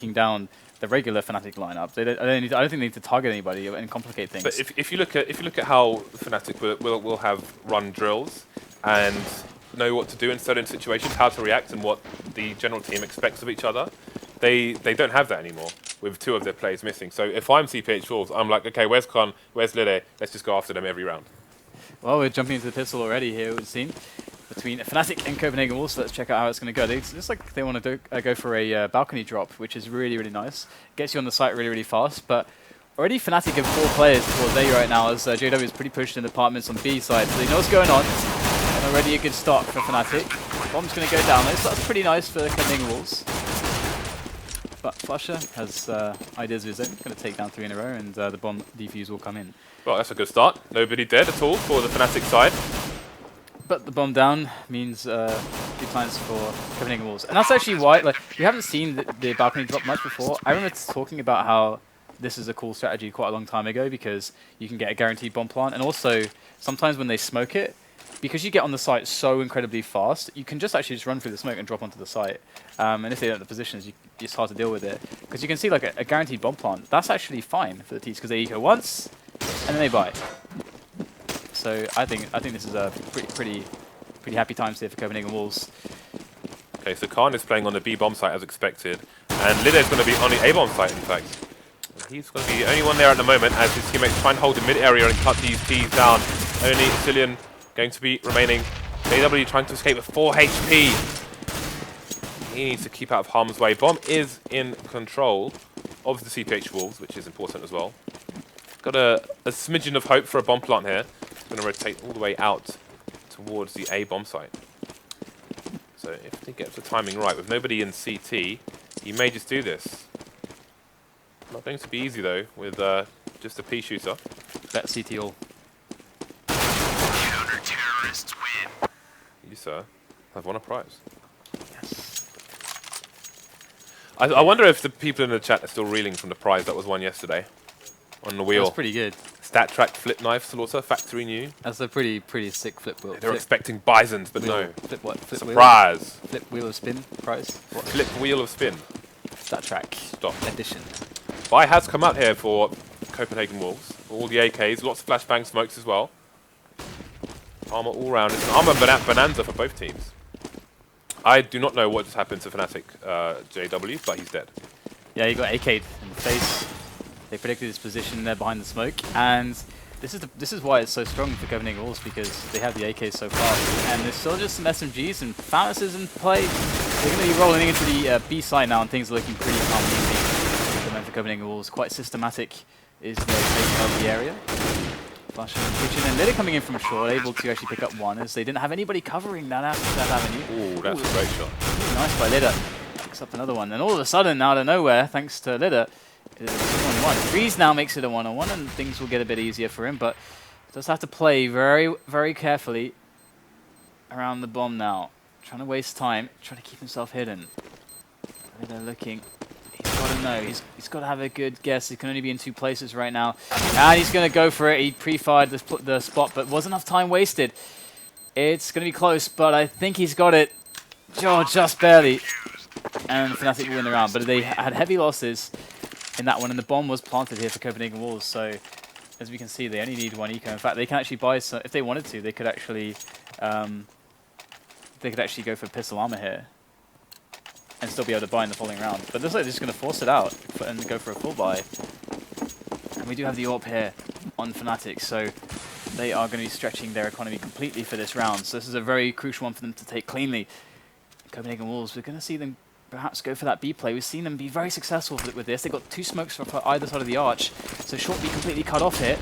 down the regular Fnatic lineup. I don't think they need to target anybody and complicate things. But if you look at how Fnatic will have run drills and know what to do in certain situations, how to react, and what the general team expects of each other, they don't have that anymore with 2 of their players missing. So if I'm CPH Wolves, I'm like, okay, where's Con, where's Lide? Let's just go after them every round. Well, we're jumping into the pistol already here, it would seem, between Fnatic and Copenhagen Wolves. So let's check out how it's going to go. It looks like they want to go for a balcony drop, which is really, really nice. Gets you on the site really, really fast, but already Fnatic have 4 players towards A right now, as JW is pretty pushed in the apartments on B side, so they know what's going on. And already a good start for Fnatic. Bomb's going to go down though, so that's pretty nice for Copenhagen Wolves. But Flusher has ideas of his own, going to take down 3 in a row, and the bomb defuse will come in. Well, that's a good start. Nobody dead at all for the Fnatic side. But the bomb down means good times for Copenhagen Wolves. And that's actually why, like, we haven't seen the balcony drop much before. I remember talking about how this is a cool strategy quite a long time ago because you can get a guaranteed bomb plant. And also, sometimes when they smoke it, because you get on the site so incredibly fast, you can just actually just run through the smoke and drop onto the site. And if they don't have the positions, it's hard to deal with it. Because you can see like a guaranteed bomb plant, that's actually fine for the Ts because they eco once, and then they buy. So I think this is a pretty happy times here for Copenhagen Wolves. Okay, so Khan is playing on the B bomb site as expected, and Lide is going to be on the A bomb site in fact. He's going to be the only one there at the moment as his teammates try and hold the mid area and cut these Ts down. Only Cillian going to be remaining. JW trying to escape with 4 HP. He needs to keep out of harm's way. Bomb is in control of the CPH Wolves, which is important as well. Got a smidgen of hope for a bomb plant here. It's going to rotate all the way out towards the A bomb site. So if he gets the timing right, with nobody in CT, he may just do this. Not going to be easy though, with just a P shooter. Bet CT all. Counter-terrorists win. You, sir, have won a prize. Yes. I wonder if the people in the chat are still reeling from the prize that was won yesterday. On the wheel. That's pretty good. Stat track flip knife slaughter, factory new. That's a pretty sick flip wheel. They're expecting bisons, but wheel. no. Flip what? Flip Surprise! Wheel? Flip wheel of spin prize? What? Flip wheel of spin. Stat track. Stop. Edition. Buy has come out here for Copenhagen Wolves. All the AKs, lots of flashbang smokes as well. Armor all round. It's an armor bonanza for both teams. I do not know what just happened to Fnatic JW, but he's dead. Yeah, he got AK'd in the face. They predicted his position there behind the smoke, and this is why it's so strong for Copenhagen Wolves, because they have the AKs so fast. And there's still just some SMGs and Phalanxes in play. They're going to be rolling into the B side now, and things are looking pretty calm and easy for Copenhagen Wolves. Quite systematic is the taking of the area. Flash in the kitchen, and Lida coming in from short, able to actually pick up one, as they didn't have anybody covering that avenue. Ooh, that's a great shot. Really nice by Lida. Picks up another one, and all of a sudden, out of nowhere, thanks to Lida, it is a 1-1. Freeze now makes it a 1-on-1, and things will get a bit easier for him, but does have to play very, very carefully around the bomb now. Trying to waste time, trying to keep himself hidden. They're looking. He's got to know. He's got to have a good guess. He can only be in 2 places right now, and he's going to go for it. He pre-fired the spot, but wasn't enough time wasted. It's going to be close, but I think he's got it. Oh, just barely. And Fnatic will win the round, but they had heavy losses in that one, and the bomb was planted here for Copenhagen Wolves. So, as we can see, they only need 1 eco. In fact, they can actually buy some, if they wanted to. They could actually go for pistol armor here and still be able to buy in the following round. But looks like they're just going to force it out and go for a full buy. And we do have the AWP here on Fnatic, so they are going to be stretching their economy completely for this round. So this is a very crucial one for them to take cleanly. Copenhagen Wolves, we're going to see them perhaps go for that B play. We've seen them be very successful with this. They've got 2 smokes for either side of the arch, so short B completely cut off here.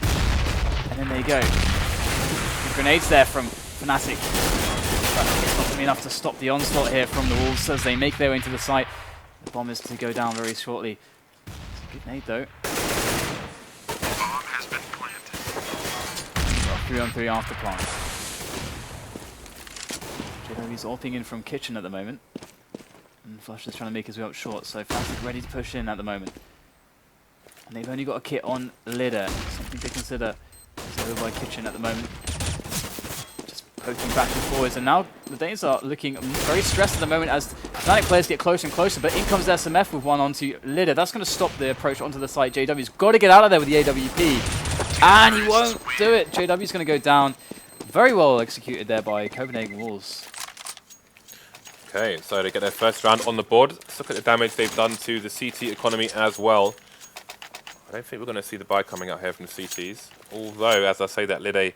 And then they go. The grenades there from Fnatic. But it's not going to be enough to stop the onslaught here from the Wolves as they make their way into the site. The bomb is to go down very shortly. It's a good nade though. Bomb has been planted. 3-on-3 after plant. JW's AWPing in from kitchen at the moment. And Flush is trying to make his way up short, so Fnatic ready to push in at the moment. And they've only got a kit on Lida, something to consider. It's over by kitchen at the moment. Just poking back and forwards, and now the Danes are looking very stressed at the moment as Fnatic players get closer and closer, but in comes SMF with one onto Lidder. That's going to stop the approach onto the site. JW's got to get out of there with the AWP. And he won't do it. JW's going to go down. Very well executed there by Copenhagen Wolves. Okay, so they get their first round on the board. Let's look at the damage they've done to the CT economy as well. I don't think we're going to see the buy coming out here from the CTs. Although, as I say that, Lidder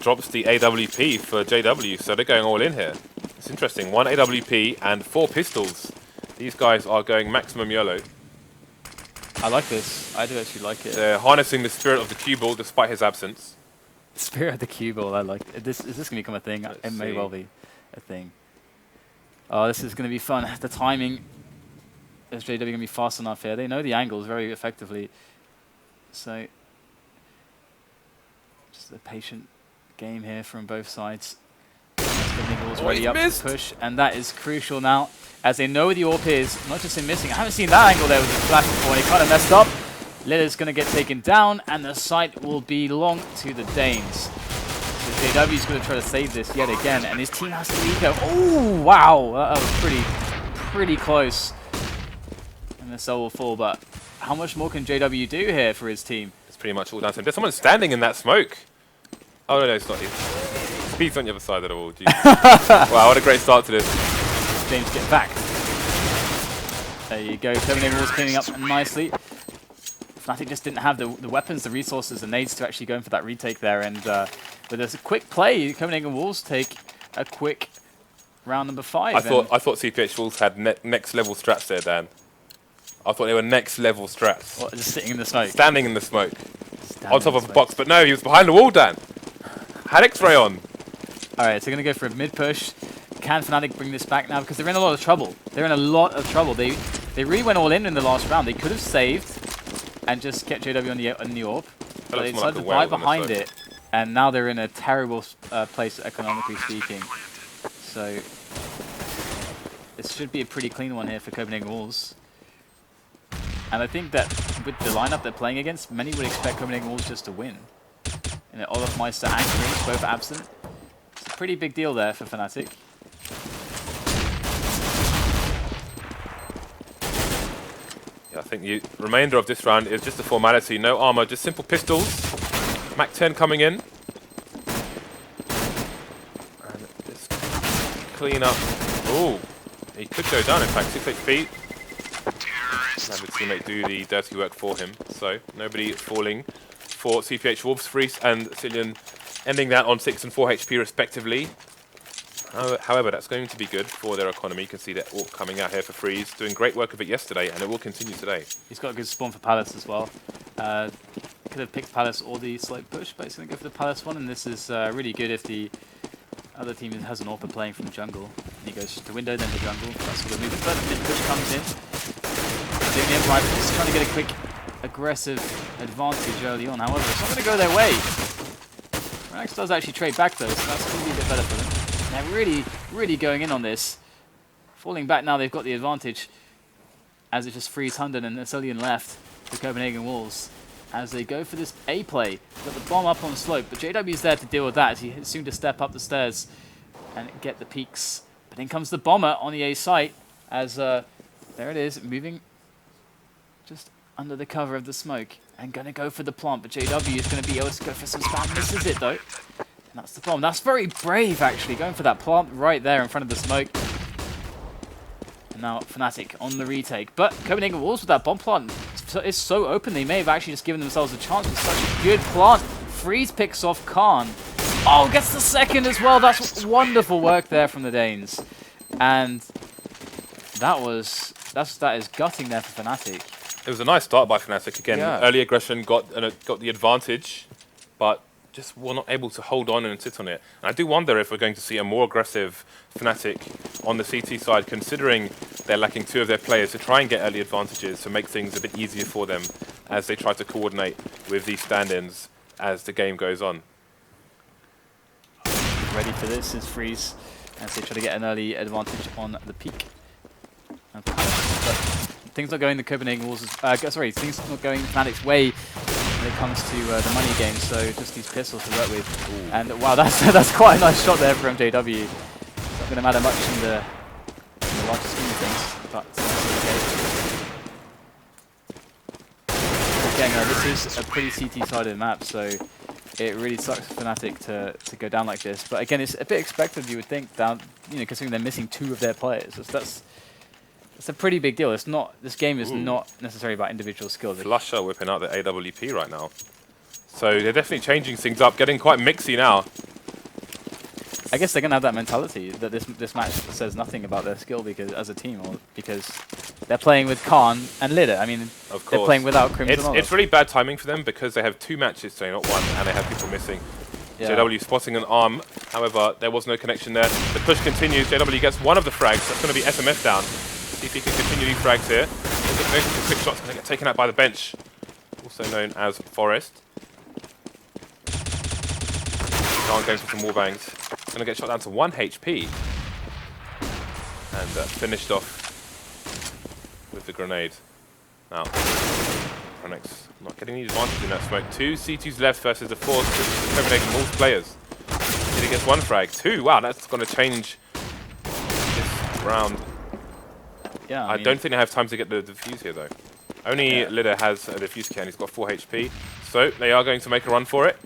drops the AWP for JW, so they're going all in here. It's interesting, 1 AWP and 4 pistols. These guys are going maximum YOLO. I like this. I do actually like it. They're harnessing the spirit of the cue ball despite his absence. Spirit of the cue ball, I like it. Is this going to become a thing? It may well be a thing. Oh, this is going to be fun. The timing is JW going to be fast enough here. They know the angles very effectively. So, just a patient game here from both sides. Niggles ready up to push, and that is crucial now, as they know where the AWP is, not just in missing. I haven't seen that angle there with the flash before, and he kind of messed up. Lidder's going to get taken down, and the site will belong to the Danes. So JW's going to try to save this yet again, and his team has to eco. Oh, wow! That was pretty close. And the cell will fall, but how much more can JW do here for his team? It's pretty much all down to him. There's someone standing in that smoke. Oh, no, it's not him. Speed's on the other side of the wall. Wow, what a great start to this. James get back. There you go. Copenhagen Wolves cleaning up nicely. Fnatic just didn't have the weapons, the resources, the nades to actually go in for that retake there. And with a quick play, Copenhagen Wolves take a quick round number 5. I thought CPH Wolves had next level strats there, Dan. I thought they were next level strats. What, just sitting in the smoke? Standing in the smoke. On top of a box. But no, he was behind the wall, Dan. Had X-ray on. Alright, so they're going to go for a mid-push. Can Fnatic bring this back now? Because they're in a lot of trouble. They're in a lot of trouble. They really went all in the last round. They could have saved and just kept JW on the AWP. But they decided to buy behind it. And now they're in a terrible place, economically speaking. So, this should be a pretty clean one here for Copenhagen Wolves. And I think that with the lineup they're playing against, many would expect Copenhagen Wolves just to win. And Olaf Meister and Prince both absent. It's a pretty big deal there for Fnatic. Yeah, I think the remainder of this round is just a formality. No armor, just simple pistols. Mac 10 coming in. And just clean up. Ooh, he could go down, in fact, 6 HP. Have his teammate do the dirty work for him. So, nobody falling for CPH Wolves. Freeze and Cillian ending that on 6 and 4 HP respectively. However, that's going to be good for their economy. You can see that all coming out here for Freeze, doing great work of it yesterday, and it will continue today. He's got a good spawn for Palace as well. Could have picked Palace or the slope push, but he's going to go for the Palace one, and this is really good if the other team has an AWP playing from jungle. And he goes to window, then to jungle. That's sort of moving. But the mid push comes in. The Rivals trying to get a quick, aggressive advantage early on. However, it's not going to go their way. Rax does actually trade back though, so that's going to be a bit better for them. They're really going in on this. Falling back now, they've got the advantage. As it just frees Hunden and Cillian left for Copenhagen Wolves. As they go for this A play. Got the bomb up on the slope, but JW's there to deal with that. He's soon to step up the stairs and get the peaks. But in comes the bomber on the A site. As there it is, moving just under the cover of the smoke. And going to go for the plant, but JW is going to be able to go for some spam. Misses it though. And that's the bomb. That's very brave actually, going for that plant right there in front of the smoke. And now Fnatic on the retake. But Copenhagen Wolves with that bomb plant is so open, they may have actually just given themselves a chance with such a good plant. Freeze picks off Khan. Oh, gets the second as well. That's wonderful work there from the Danes. And that is gutting there for Fnatic. It was a nice start by Fnatic again. Yeah. Early aggression got the advantage, but just were not able to hold on and sit on it. And I do wonder if we're going to see a more aggressive Fnatic on the CT side, considering they're lacking 2 of their players, to try and get early advantages to make things a bit easier for them as they try to coordinate with these stand-ins as the game goes on. Ready for this is Freeze as they try to get an early advantage on the peak. But things not going the Copenhagen Wolves. Things not going Fnatic's way when it comes to the money game. So just these pistols to work with. Ooh. And wow, that's quite a nice shot there from JW. It's not going to matter much in the larger scheme of things, but okay. Again, this is a pretty CT-sided map, so it really sucks for Fnatic to go down like this. But again, it's a bit expected, you would think, down, considering they're missing 2 of their players. That's a pretty big deal. It's not. This game is not necessarily about individual skills. Flusher whipping out the AWP right now. So they're definitely changing things up, getting quite mixy now. I guess they're gonna have that mentality that this match says nothing about their skill because as a team, or because they're playing with Khan and Lidder. I mean, Of course. they're playing without Crimson. It's really bad timing for them because they have 2 matches today, not 1, and they have people missing. Yeah. JW spotting an arm, however, there was no connection there. The push continues. JW gets one of the frags. That's going to be SMF down. See if he can continue these frags here. The quick shot's going to get taken out by the bench, also known as Forest. Khan going for some wall bangs. Going to get shot down to 1 HP. And finished off with the grenade. Now, Onyx not getting any advantage in that smoke. 2 C2s left versus the 4 Copenhagen Wolves players. He gets 1 frag. 2, wow, that's going to change this round. Yeah, I don't think they have time to get the defuse here, though. Only Lidder has a defuse kit, and he's got 4 HP. So they are going to make a run for it.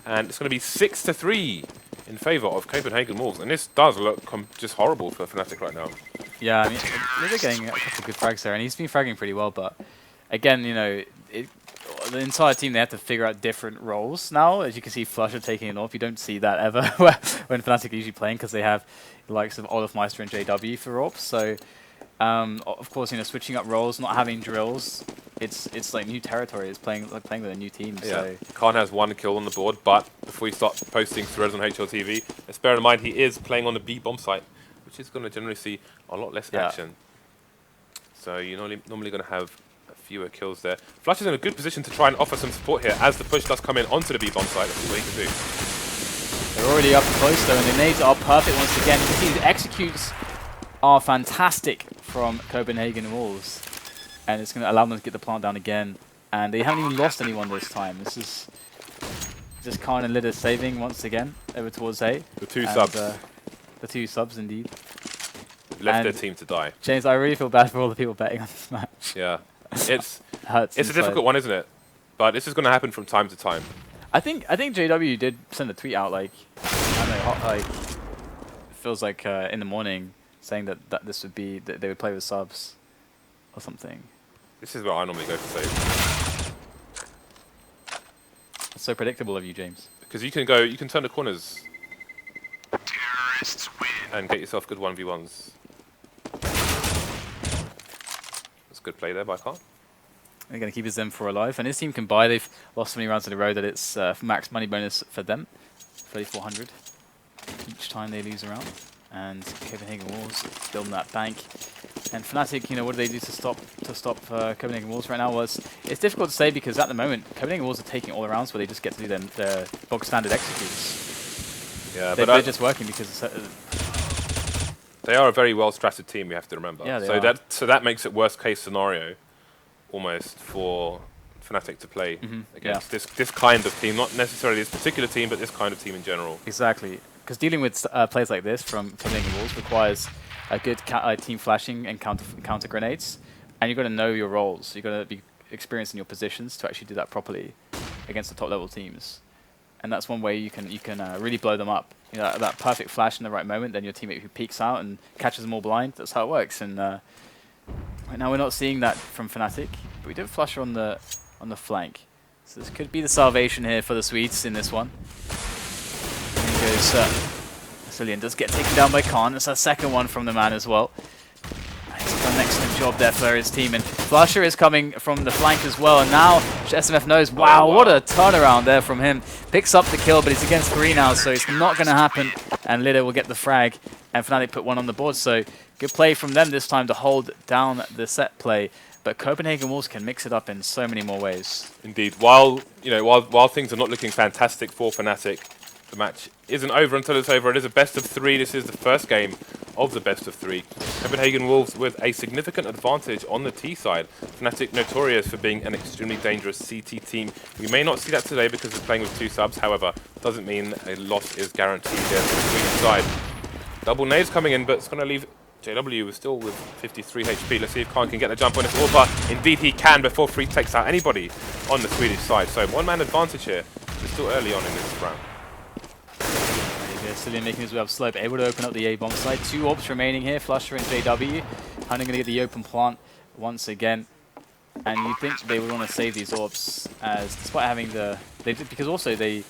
And it's going to be 6-3 in favour of Copenhagen Wolves. And this does look just horrible for Fnatic right now. Yeah, I mean, Lidder getting a couple of good frags there, and he's been fragging pretty well, but again, the entire team, they have to figure out different roles now. As you can see, Flusher taking it off. You don't see that ever when Fnatic are usually playing because they have the likes of Olafmeister and JW for AWP. So, of course, switching up roles, not having drills, it's like new territory. It's playing with a new team. Yeah. So. Khan has 1 kill on the board, but before we start posting threads on HLTV, let's bear in mind he is playing on the B bomb site, which is going to generally see a lot less action. So you're normally going to have fewer kills there. Flush is in a good position to try and offer some support here as the push does come in onto the B bomb site. Let's see what he can do. They're already up close though, and the nades are perfect once again. You can see the executes are fantastic from Copenhagen Wolves, and it's going to allow them to get the plant down again. And they haven't even lost anyone this time. This is just Khan and Lidder saving once again over towards A. The 2 subs. The 2 subs, indeed. Left their team to die. James, I really feel bad for all the people betting on this match. Yeah. It's Hurts a difficult one, isn't it? But this is going to happen from time to time. I think JW did send a tweet out like, I don't know, like it feels like in the morning saying that this would be that they would play with subs or something. This is where I normally go for save. It's so predictable of you, James. Because you can turn the corners Terrorists win. and get yourself good 1v1s. That's good play there by Khan. They're going to keep his Zen 4 alive, and his team can buy. They've lost so many rounds in a row that it's max money bonus for them, 3,400 each time they lose a round. And Copenhagen Wolves building that bank. And Fnatic, what do they do to stop Copenhagen Wolves right now? Well, it's difficult to say because at the moment Copenhagen Wolves are taking all the rounds where they just get to do their bog standard executes. Yeah, but they're just working because they are a very well-stratted team. You have to remember. Yeah, they so are. that makes it worst-case scenario, almost for Fnatic to play against this kind of team, not necessarily this particular team, but this kind of team in general. Exactly, because dealing with players like this from Copenhagen Wolves requires a good team flashing and counter grenades, and you've got to know your roles. You've got to be experienced in your positions to actually do that properly against the top level teams, and that's one way you can really blow them up. That perfect flash in the right moment, then your teammate who peeks out and catches them all blind. That's how it works. And right now we're not seeing that from Fnatic, but we did flusher on the flank, so this could be the salvation here for the Swedes in this one. And goes Cillian does get taken down by Khan. That's our second one from the man as well. He's done an excellent job there for his team, and Flusher is coming from the flank as well, and now SMF knows, wow, what a turnaround there from him. Picks up the kill, but he's against 3 now, so it's not going to happen, and Lidder will get the frag, and Fnatic put 1 on the board, so good play from them this time to hold down the set play, but Copenhagen Wolves can mix it up in so many more ways. Indeed, while things are not looking fantastic for Fnatic, the match isn't over until it's over. It is a best of 3. This is the first game of the best of 3. Copenhagen Wolves with a significant advantage on the T side. Fnatic notorious for being an extremely dangerous CT team. We may not see that today because they're playing with 2 subs. However, doesn't mean a loss is guaranteed here for the Swedish side. Double nades coming in, but it's going to leave JW is still with 53 HP. Let's see if Khan can get the jump on this AWP. Indeed he can before Freeze takes out anybody on the Swedish side. So one-man advantage here. It's still early on in this round. Cillian making his way up slope, able to open up the A-bomb side. 2 AWPs remaining here, Flusher and JW. Hunting going to get the open plant once again. And you think they would want to save these AWPs, as despite having the... because also they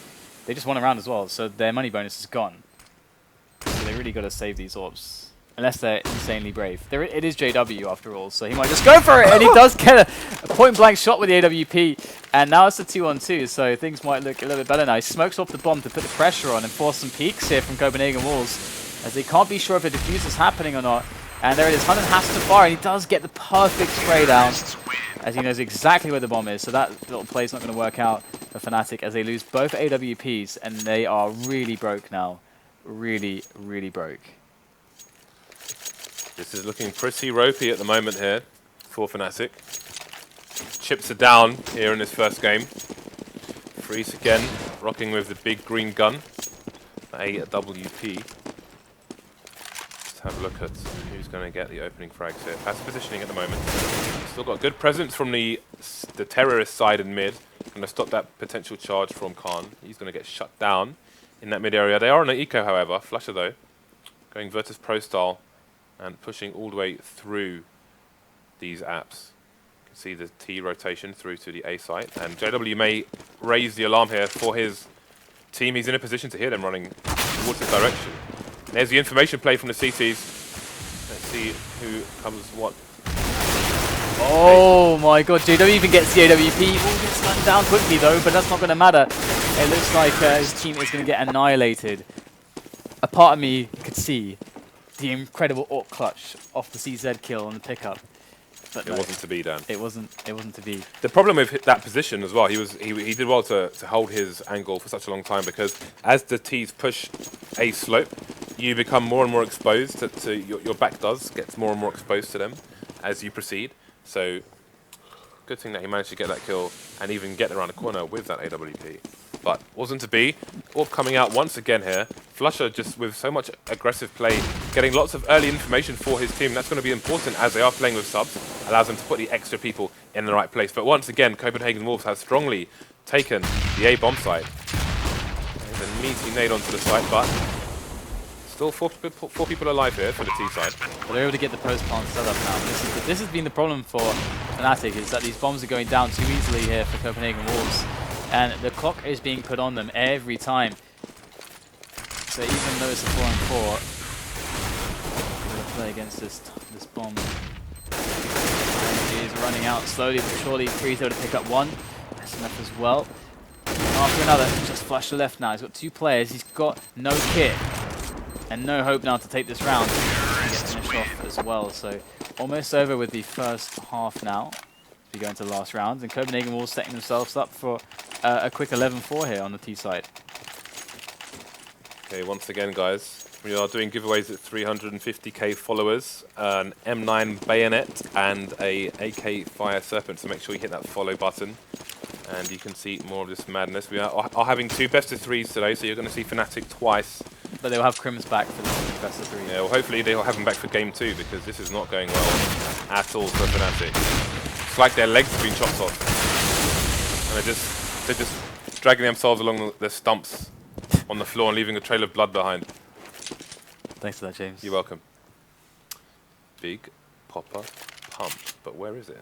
just won a round as well, so their money bonus is gone. So they really got to save these AWPs. Unless they're insanely brave. It is JW after all, so he might just go for it, and he does get a point-blank shot with the AWP. And now it's a 2-on-2, so things might look a little bit better now. He smokes off the bomb to put the pressure on and force some peeks here from Copenhagen Wolves, as they can't be sure if a defuse is happening or not. And there it is, Hunnen has to fire, and he does get the perfect spray down, as he knows exactly where the bomb is. So that little play is not going to work out for Fnatic, as they lose both AWPs, and they are really broke now. Really, really broke. This is looking pretty ropey at the moment here for Fnatic. Chips are down here in this first game. Freeze again, rocking with the big green gun. AWP. Let's have a look at who's going to get the opening frags here. Passive positioning at the moment. Still got good presence from the terrorist side in mid. Going to stop that potential charge from Khan. He's going to get shut down in that mid area. They are on an eco, however. Flusher though, going Virtus Pro style and pushing all the way through these apps. You can see the T rotation through to the A site, and JW may raise the alarm here for his team. He's in a position to hear them running towards his direction. And there's the information play from the CTs. Let's see who comes what. Oh my god, JW even gets the AWP. All gets gunned down quickly though, but that's not going to matter. It looks like his team is going to get annihilated. A part of me could see the incredible AWP clutch off the CZ kill on the pickup. But It wasn't to be, Dan. It wasn't to be. The problem with that position as well, he did well to hold his angle for such a long time, because as the T's push a slope, you become more and more exposed to your back gets more and more exposed to them as you proceed. So good thing that he managed to get that kill and even get around the corner with that AWP. But wasn't to be. AWP coming out once again here. Flusher just with so much aggressive play, getting lots of early information for his team. That's going to be important as they are playing with subs. Allows them to put the extra people in the right place. But once again, Copenhagen Wolves has strongly taken the A bomb site. There's a meaty nade onto the site, but still four people alive here for the T side. But they're able to get the post plant set up now. This has been the problem for Fnatic, is that these bombs are going down too easily here for Copenhagen Wolves. And the clock is being put on them every time. So even though it's a 4-on-4, they're going to play against this bomb. And he is running out slowly but surely. Freeze able to pick up one. SMF as well. After another, just flush the left now. He's got 2 players. He's got no kit. And no hope now to take this round. And get finished off as well. So almost over with the first half now. We go into the last round, and Copenhagen Wolves setting themselves up for a quick 11-4 here on the T side. Okay, once again, guys, we are doing giveaways at 350k followers, an M9 bayonet, and a AK Fire Serpent. So make sure you hit that follow button, and you can see more of this madness. We are having 2 best of 3s today, so you're going to see Fnatic twice. But they'll have Crims back for the best of 3. Yeah, well, hopefully they'll have him back for game 2, because this is not going well at all for Fnatic. It's like their legs have been chopped off, and they're just dragging themselves along the stumps on the floor and leaving a trail of blood behind. Thanks for that, James. You're welcome. Big popper pump, but where is it?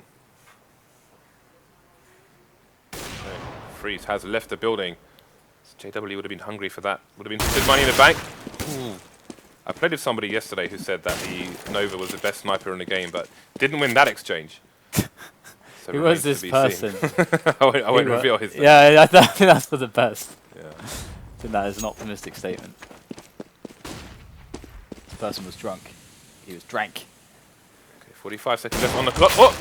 Okay. Freeze has left the building. JW would have been hungry for that. Would have been some good money in the bank. Ooh. I played with somebody yesterday who said that the Nova was the best sniper in the game, but didn't win that exchange. So who was this person? I won't reveal his name. Yeah, I think that's for the best. Yeah. I think that is an optimistic statement. This person was drunk. He was drank. Okay, 45 seconds left on the clock. Oh!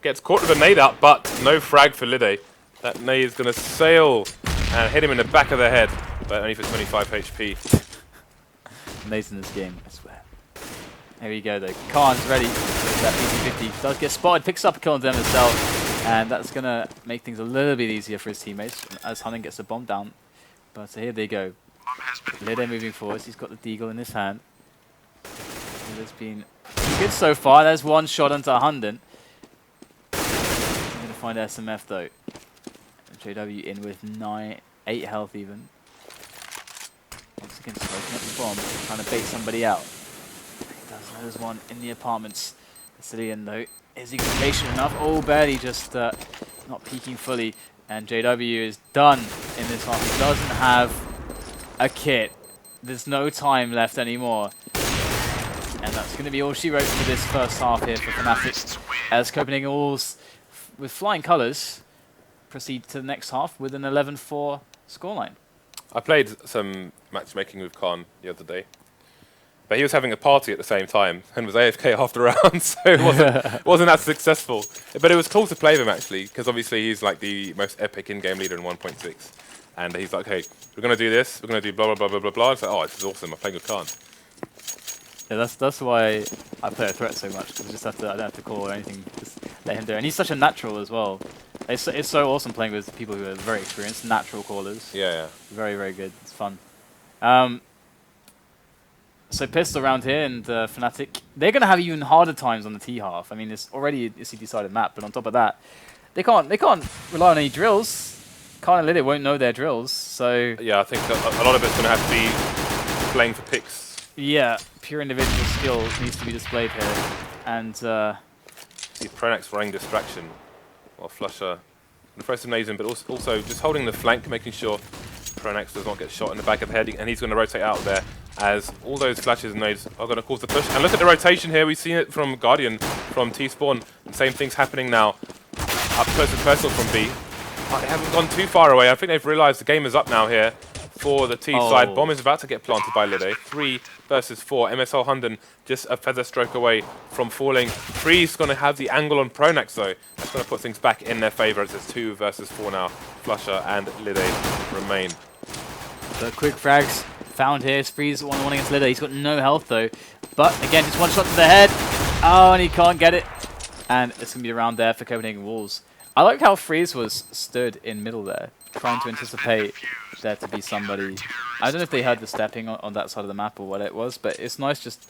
Gets caught with a nade out, but no frag for Lide. That nade is going to sail and hit him in the back of the head, but only for 25 HP. Amazing this game, I swear. Here we go though. Khan's ready. That PC-50 does get spotted, picks up a kill on them himself, and that's going to make things a little bit easier for his teammates as Hunnen gets the bomb down. But here they go. Lide moving forwards. He's got the deagle in his hand. Lidder's been good so far. There's one shot onto Hunden. I'm going to find SMF though. JW in with 8 health even. Once again, smoking up the bomb, trying to bait somebody out. He does know there's one in the apartments. Sicilian though, is he patient enough? Oh, barely, just not peeking fully. And JW is done in this half. He doesn't have a kit. There's no time left anymore. And that's going to be all she wrote for this first half here for Fnatic. As Copenhagen Wolves, with flying colours, proceed to the next half with an 11-4 scoreline. I played some matchmaking with Khan the other day, but he was having a party at the same time and was AFK half the round, so it wasn't that successful. But it was cool to play with him actually, because obviously he's like the most epic in-game leader in 1.6, and he's like, "Okay, we're gonna do this. We're gonna do blah blah blah blah blah blah." It's like, "Oh, this is awesome! I'm playing with Khan." Yeah, that's why I play a threat so much, because I don't have to call or anything. Just let him do it, and he's such a natural as well. It's so awesome playing with people who are very experienced, natural callers. Yeah, yeah. Very, very good. It's fun. So Pistol around here and Fnatic, they're going to have even harder times on the T half. I mean, it's already a C-decided map, but on top of that, they can't rely on any drills. Khan and Liddy won't know their drills, so... Yeah, I think a lot of it's going to have to be playing for picks. Yeah, pure individual skill needs to be displayed here. And... See Pronax running distraction. While Flusher can throw some nades in, but also just holding the flank, making sure Pronax does not get shot in the back of the head, and he's going to rotate out there as all those flashes and nades are going to cause the push. And look at the rotation here. We've seen it from Guardian, from T-Spawn. The same thing's happening now. Up close and personal from B. They haven't gone too far away. I think they've realised the game is up now here for the T side. Bomb is about to get planted by Liddy. 3 versus 4. MSL Hunden just a feather stroke away from falling. Free's going to have the angle on Pronax though. That's going to put things back in their favour as it's 2 versus 4 now. Flusher and Liddy remain. The quick frags found here. Free's 1-1 against Liddy. He's got no health though. But again, just one shot to the head. Oh, and he can't get it. And it's going to be around there for Copenhagen Wolves. I like how Freeze was stood in middle there, trying to anticipate there to be somebody. I don't know if they heard the stepping on that side of the map or what it was, but it's nice just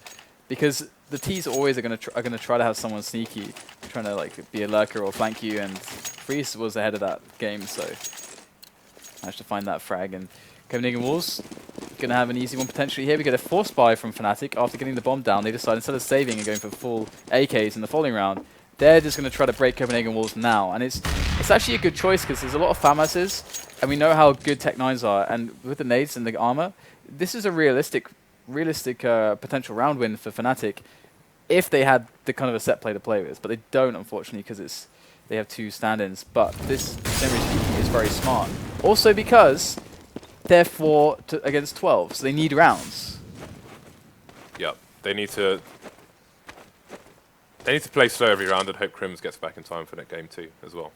because the T's always are going to try to have someone sneaky, trying to like be a lurker or flank you, and Freeze was ahead of that game, so managed to find that frag. And Copenhagen Wolves going to have an easy one potentially here. We get a force buy from Fnatic after getting the bomb down. They decide instead of saving and going for full AKs in the following round, they're just going to try to break Copenhagen Wolves now, and it's actually a good choice because there's a lot of FAMASs, and we know how good Tech-9s are, and with the nades and the armor, this is a realistic potential round win for Fnatic if they had the kind of a set play to play with, but they don't, unfortunately, because they have 2 stand-ins. But this, generally speaking, is very smart. Also because they're 4 against 12, so they need rounds. Yep, they need to play slow every round and hope Crims gets back in time for that game too, as well.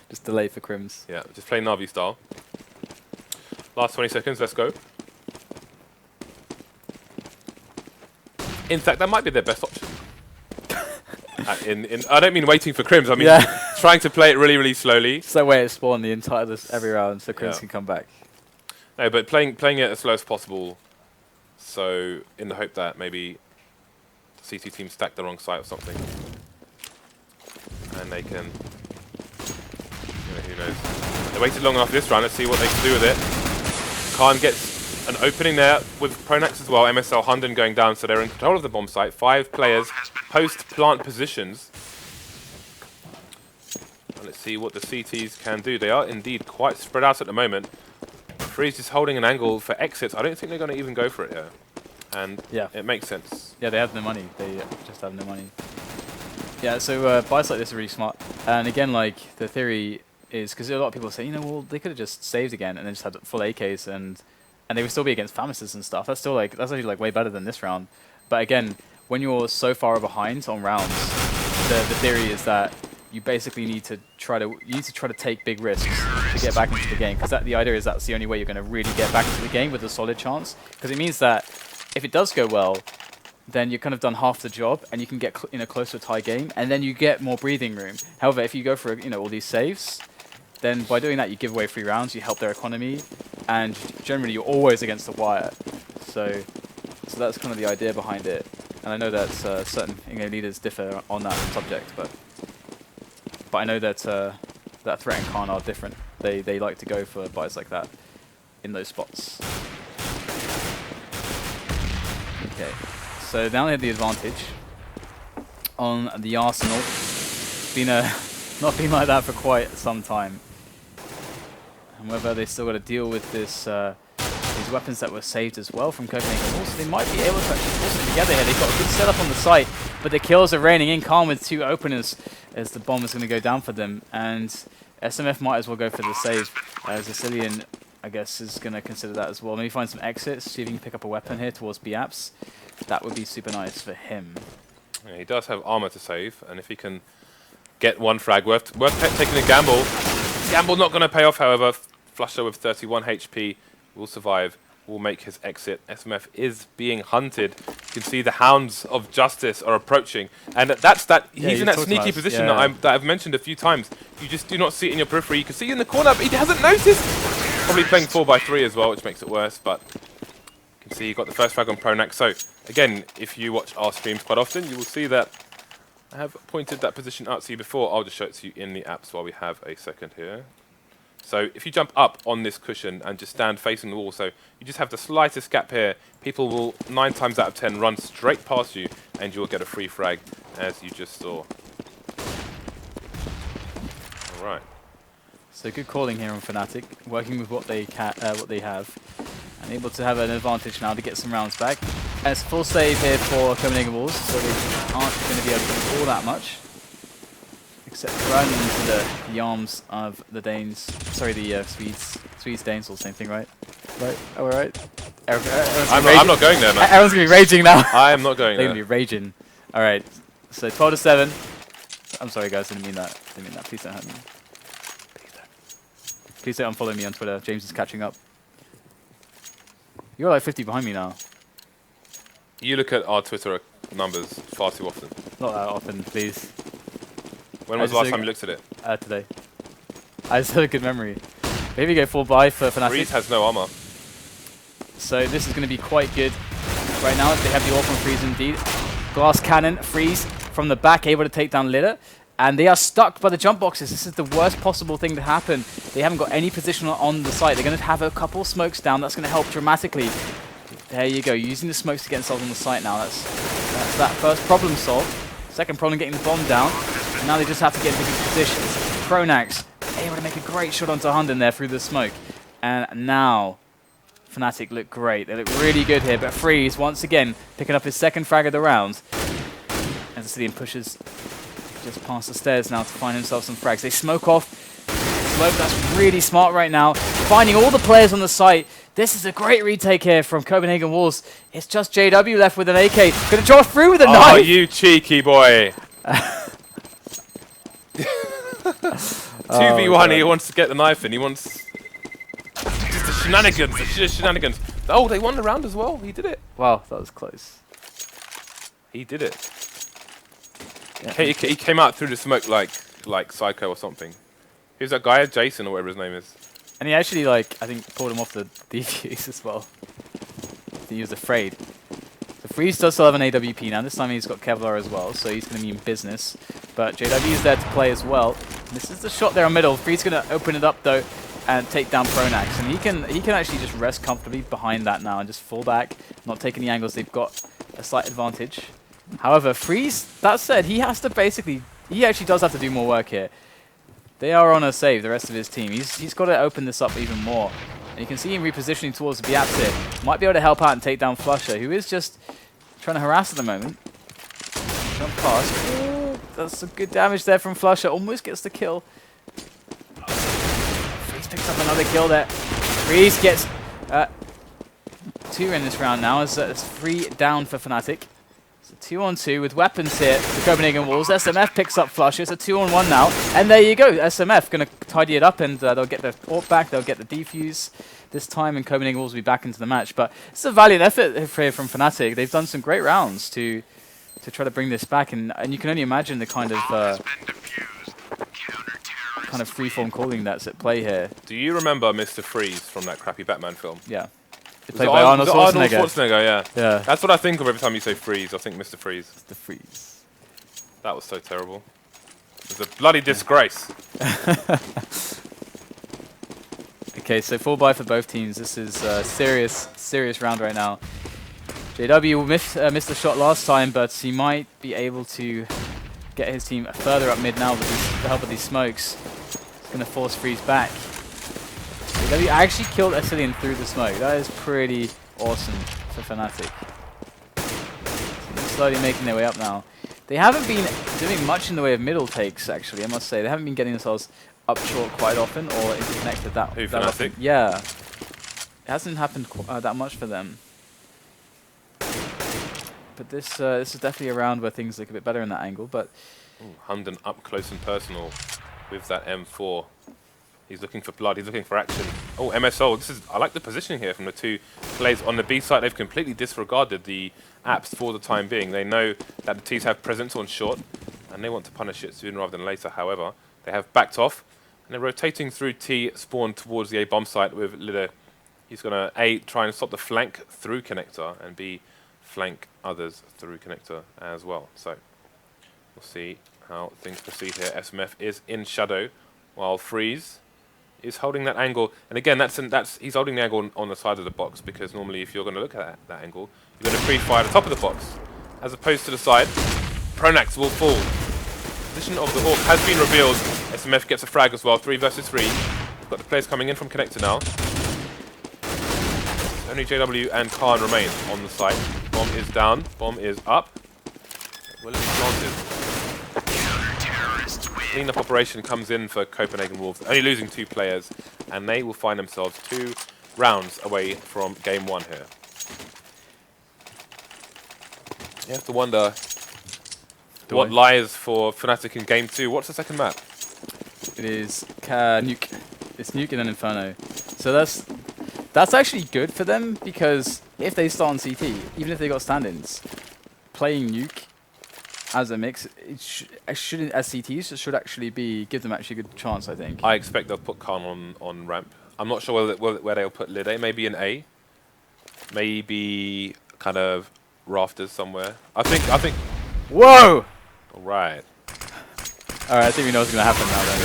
Just delay for Crims. Yeah, just play Na'Vi style. Last 20 seconds, let's go. In fact, that might be their best option. I don't mean waiting for Crims, I mean trying to play it really, really slowly. It's that way it spawned the entire every round, so Crims can come back. No, but playing it as slow as possible, so in the hope that maybe the CT team stack the wrong site or something, and they can, who knows. They waited long enough this round. Let's see what they can do with it. Khan gets an opening there with Pronax as well. MSL Hunden going down, so they're in control of the bomb site. 5 players post-plant positions. And let's see what the CTs can do. They are indeed quite spread out at the moment. Freeze is holding an angle for exits. I don't think they're going to even go for it here. And it makes sense. Yeah, they have no money. They just have no money. Yeah, so buys like this are really smart. And again, like, the theory is, because a lot of people say, well, they could have just saved again and then just had full AKs and they would still be against FAMASs and stuff. That's actually like way better than this round. But again, when you're so far behind on rounds, the theory is that you basically need to try to take big risks to get back into the game, because the idea is that's the only way you're going to really get back into the game with a solid chance, because it means that if it does go well, then you've kind of done half the job and you can get in a closer tie game, and then you get more breathing room. However, if you go for all these saves, then by doing that you give away free rounds, you help their economy, and generally you're always against the wire. So So that's kind of the idea behind it. And I know that certain leaders differ on that subject, but I know that that Threat and Khan are different. They like to go for buys like that in those spots. Okay, so now they have the advantage on the Arsenal. It's been not been like that for quite some time. And whether they still got to deal with this these weapons that were saved as well from Copenhagen. Also, they might be able to actually force it together here. They've got a good setup on the site, but the kills are raining in. Khan with 2 openers as the bomb is going to go down for them. And SMF might as well go for the save. Zicilian, I guess, is going to consider that as well. Maybe find some exits, see if he can pick up a weapon here towards B-Apps. That would be super nice for him. Yeah, he does have armor to save, and if he can get 1 frag, worth taking a gamble. Gamble not going to pay off, however. Flusher with 31 HP will survive, will make his exit. SMF is being hunted. You can see the hounds of justice are approaching, and he's in that sneaky position that I've mentioned a few times. You just do not see it in your periphery. You can see in the corner, but he hasn't noticed. Probably playing 4x3 as well, which makes it worse, but you can see he got the first frag on Pronax. So again, if you watch our streams quite often, you will see that I have pointed that position out to you before. I'll just show it to you in the apps while we have a second here. So if you jump up on this cushion and just stand facing the wall, so you just have the slightest gap here, people will 9 times out of 10 run straight past you and you'll get a free frag, as you just saw. Alright. So good calling here on Fnatic, working with what they have, and able to have an advantage now to get some rounds back. And it's full save here for Copenhagen Wolves, so they aren't going to be able to do all that much. Except run into the arms of the Danes. Sorry, the Swedes, Danes, all the same thing, right? Right? Oh, alright. I'm not going there, man. Everyone's going to be raging now. I am not going there. They're going to be raging. Alright, so 12-7. I'm sorry, guys, didn't mean that. Didn't mean that. Please don't hurt me. Please don't unfollow me on Twitter. James is catching up. You're like 50 behind me now. You look at our Twitter numbers far too often. Not that often, please. When was the last time you looked at it? Today. I just had a good memory. Maybe go full buy for Fnatic. Freeze has no armor. So this is going to be quite good right now. They have the AWP on Freeze indeed. Glass cannon, Freeze from the back, able to take down Litter. And they are stuck by the jump boxes. This is the worst possible thing to happen. They haven't got any position on the site. They're going to have a couple smokes down. That's going to help dramatically. There you go. Using the smokes to get themselves on the site now. That's that first problem solved. Second problem, getting the bomb down. And now they just have to get into good positions. Pronax able to make a great shot onto Hunden there through the smoke. And now Fnatic look great. They look really good here. But Freeze, once again, picking up his second frag of the round. As Zicilian pushes just past the stairs now to find himself some frags. They smoke off. Slope, that's really smart right now. Finding all the players on the site. This is a great retake here from Copenhagen Wolves. It's just JW left with an AK. Gonna draw through with a knife. Oh, you cheeky boy. 2v1, he wants to get the knife in. He wants just the shenanigans, the sheer shenanigans. Oh, they won the round as well. He did it. Wow, that was close. He did it. Yeah, He came out through the smoke like Psycho or something. Who's that guy? Jason or whatever his name is. And he actually, I think, pulled him off the defuse as well. He was afraid. So Freeze does still have an AWP now. This time he's got Kevlar as well, so he's going to be in business. But JW is there to play as well. And this is the shot there in middle. Freeze going to open it up, though, and take down Pronax. And he can actually just rest comfortably behind that now and just fall back, not take any angles. They've got a slight advantage. However, Freeze, that said, he actually does have to do more work here. They are on a save, the rest of his team. He's got to open this up even more. And you can see him repositioning towards the Biaps here. Might be able to help out and take down Flusher, who is just trying to harass at the moment. Jump past. Ooh, that's some good damage there from Flusher. Almost gets the kill. Freeze picks up another kill there. Freeze gets 2 in this round now as it's 3 down for Fnatic. 2-on-2 with weapons here for Copenhagen Wolves. SMF picks up Flusher. It's a 2-on-1 now. And there you go. SMF going to tidy it up and they'll get the AWP back. They'll get the defuse this time and Copenhagen Wolves will be back into the match. But it's a valiant effort here from Fnatic. They've done some great rounds to try to bring this back. And you can only imagine the kind of freeform calling that's at play here. Do you remember Mr. Freeze from that crappy Batman film? Yeah. Played by Arnold Schwarzenegger. Arnold Schwarzenegger, yeah. Yeah. That's what I think of every time you say freeze. I think Mr. Freeze. The freeze. That was so terrible. It was a bloody disgrace. Okay, so 4-buy for both teams. This is a serious round right now. JW missed the shot last time, but he might be able to get his team further up mid now with the help of these smokes. He's going to force freeze back. JW actually killed Asilian through the smoke. That is pretty awesome for Fnatic. So slowly making their way up now. They haven't been doing much in the way of middle takes, actually, I must say. They haven't been getting themselves up short quite often or interconnected that Fnatic? often. Yeah. It hasn't happened that much for them. But this is definitely a round where things look a bit better in that angle. But Hunden up close and personal with that M4. He's looking for blood. He's looking for action. Oh, MSO. I like the positioning here from the two players on the B side. They've completely disregarded the apps for the time being. They know that the T's have presence on short, and they want to punish it sooner rather than later. However, they have backed off, and they're rotating through T spawn towards the A bomb site with Lider. He's going to A, try and stop the flank through connector, and B, flank others through connector as well. So we'll see how things proceed here. SMF is in shadow, while Freeze is holding that angle. And again, he's holding the angle on the side of the box, because normally if you're going to look at that angle, you're going to pre-fire the top of the box, as opposed to the side. Pronax will fall. Position of the Hawk has been revealed. SMF gets a frag as well, 3 versus 3. We've got the players coming in from connector now. Only JW and Khan remain on the site. Bomb is down, bomb is up. Well, it's planted. Cleanup operation comes in for Copenhagen Wolves, only losing 2 players, and they will find themselves 2 rounds away from game 1 here. You have to wonder what lies for Fnatic in game 2. What's the second map? it is Nuke. It's Nuke and then Inferno. So that's actually good for them, because if they start on CT, even if they got stand-ins, playing Nuke as a mix, as CTs should actually give them actually a good chance, I think. I expect they'll put Khan on ramp. I'm not sure where they'll put Lide. Maybe in A. Maybe kind of rafters somewhere. I think. Whoa! All right. All right, I think we know what's gonna happen now. Then.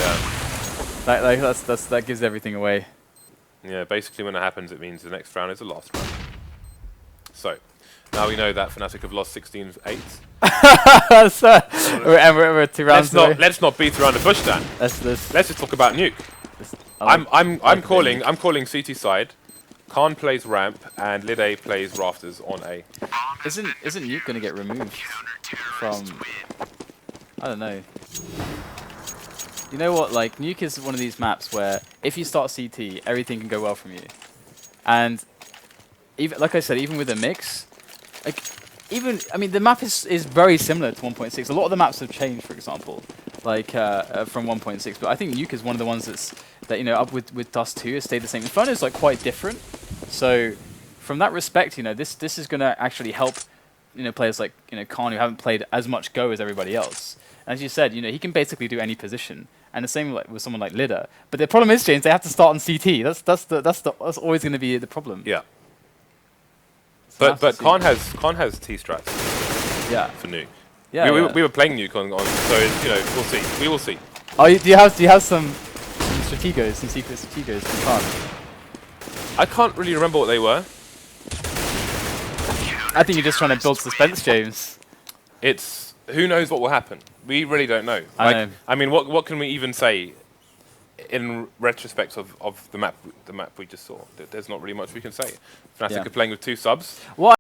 Yeah. That gives everything away. Yeah. Basically, when it happens, it means the next round is the last round. So now we know that Fnatic have lost 16-8. We're 2 rounds away. Let's not beat around the bush, Dan. Let's just talk about Nuke. I'm calling CT side. Khan plays ramp and Lide plays rafters on A. Isn't Nuke gonna get removed from? I don't know. You know what? Like, Nuke is one of these maps where if you start CT, everything can go well from you. And even like I said, even with a mix, like I mean, the map is very similar to 1.6. A lot of the maps have changed, for example, like from 1.6. But I think Nuke is one of the ones that you know, up with Dust 2 has stayed the same. Inferno is like quite different. So from that respect, you know, this is going to actually help, you know, players like, you know, Khan, who haven't played as much Go as everybody else. And as you said, you know, he can basically do any position. And the same with someone like Lider. But the problem is, James, they have to start on CT. That's always going to be the problem. Yeah. But Khan has T strats. Yeah. For Nuke. Yeah. We were playing Nuke on so you know, we'll see. We will see. Oh, do you have some strategos, some secret strategos from Khan? I can't really remember what they were. I think you're just trying to build suspense, James. It's who knows what will happen. We really don't know. I mean, what can we even say in retrospect of the map we just saw? There's not really much we can say. Fnatic are playing with 2 subs. What?